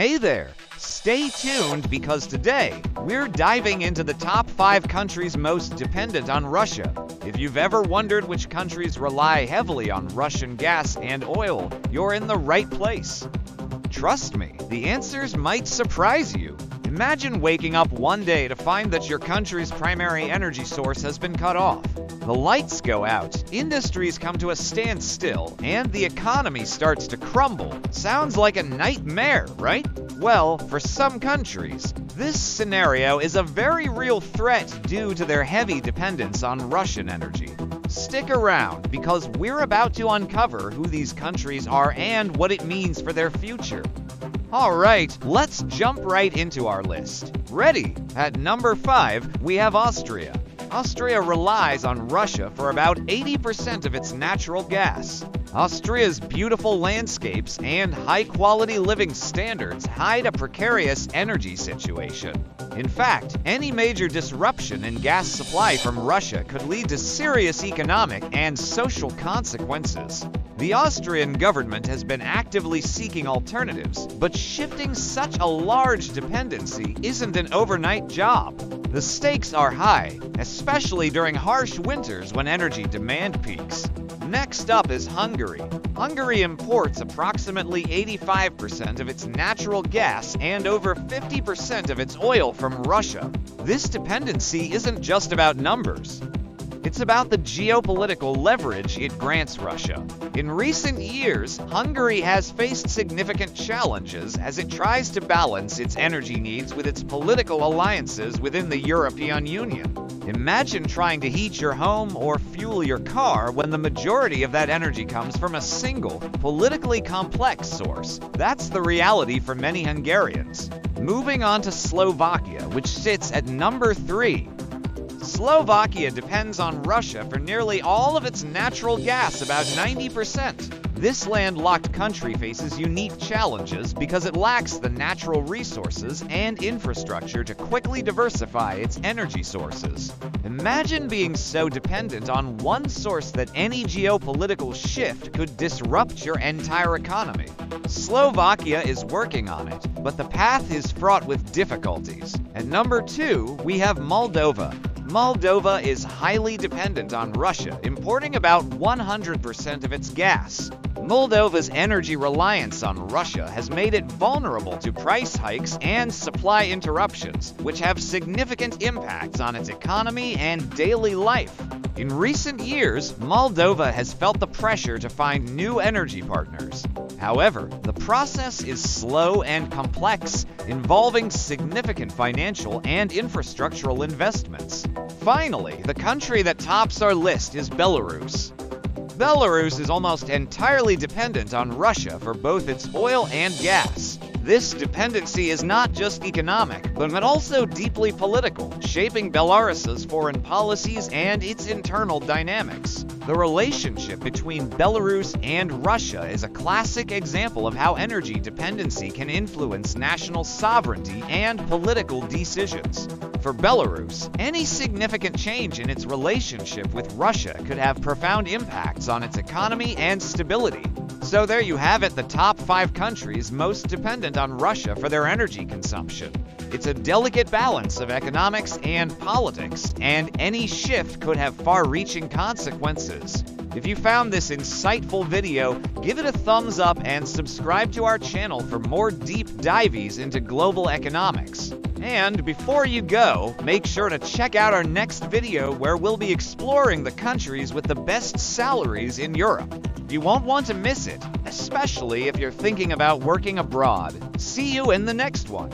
Hey there! Stay tuned because today we're diving into the top 5 countries most dependent on Russia. If you've ever wondered which countries rely heavily on Russian gas and oil, you're in the right place. Trust me, the answers might surprise you. Imagine waking up one day to find that your country's primary energy source has been cut off. The lights go out, industries come to a standstill, and the economy starts to crumble. Sounds like a nightmare, right? Well, for some countries, this scenario is a very real threat due to their heavy dependence on Russian energy. Stick around, because we're about to uncover who these countries are and what it means for their future. Alright, let's jump right into our list. Ready? At number 5, we have Austria. Austria relies on Russia for about 80% of its natural gas. Austria's beautiful landscapes and high-quality living standards hide a precarious energy situation. In fact, any major disruption in gas supply from Russia could lead to serious economic and social consequences. The Austrian government has been actively seeking alternatives, but shifting such a large dependency isn't an overnight job. The stakes are high, especially during harsh winters when energy demand peaks. Next up is Hungary. Hungary imports approximately 85% of its natural gas and over 50% of its oil from Russia. This dependency isn't just about numbers. It's about the geopolitical leverage it grants Russia. In recent years, Hungary has faced significant challenges as it tries to balance its energy needs with its political alliances within the European Union. Imagine trying to heat your home or fuel your car when the majority of that energy comes from a single, politically complex source. That's the reality for many Hungarians. Moving on to Slovakia, which sits at number 3. Slovakia depends on Russia for nearly all of its natural gas, about 90%. This landlocked country faces unique challenges because it lacks the natural resources and infrastructure to quickly diversify its energy sources. Imagine being so dependent on one source that any geopolitical shift could disrupt your entire economy. Slovakia is working on it, but the path is fraught with difficulties. At number 2, we have Moldova. Moldova is highly dependent on Russia, importing about 100% of its gas. Moldova's energy reliance on Russia has made it vulnerable to price hikes and supply interruptions, which have significant impacts on its economy and daily life. In recent years, Moldova has felt the pressure to find new energy partners. However, the process is slow and complex, involving significant financial and infrastructural investments. Finally, the country that tops our list is Belarus. Belarus is almost entirely dependent on Russia for both its oil and gas. This dependency is not just economic, but also deeply political, shaping Belarus's foreign policies and its internal dynamics. The relationship between Belarus and Russia is a classic example of how energy dependency can influence national sovereignty and political decisions. For Belarus, any significant change in its relationship with Russia could have profound impacts on its economy and stability. So there you have it, the top 5 countries most dependent on Russia for their energy consumption. It's a delicate balance of economics and politics, and any shift could have far-reaching consequences. If you found this insightful video, give it a thumbs up and subscribe to our channel for more deep dives into global economics. And before you go, make sure to check out our next video where we'll be exploring the countries with the best salaries in Europe. You won't want to miss it, especially if you're thinking about working abroad. See you in the next one.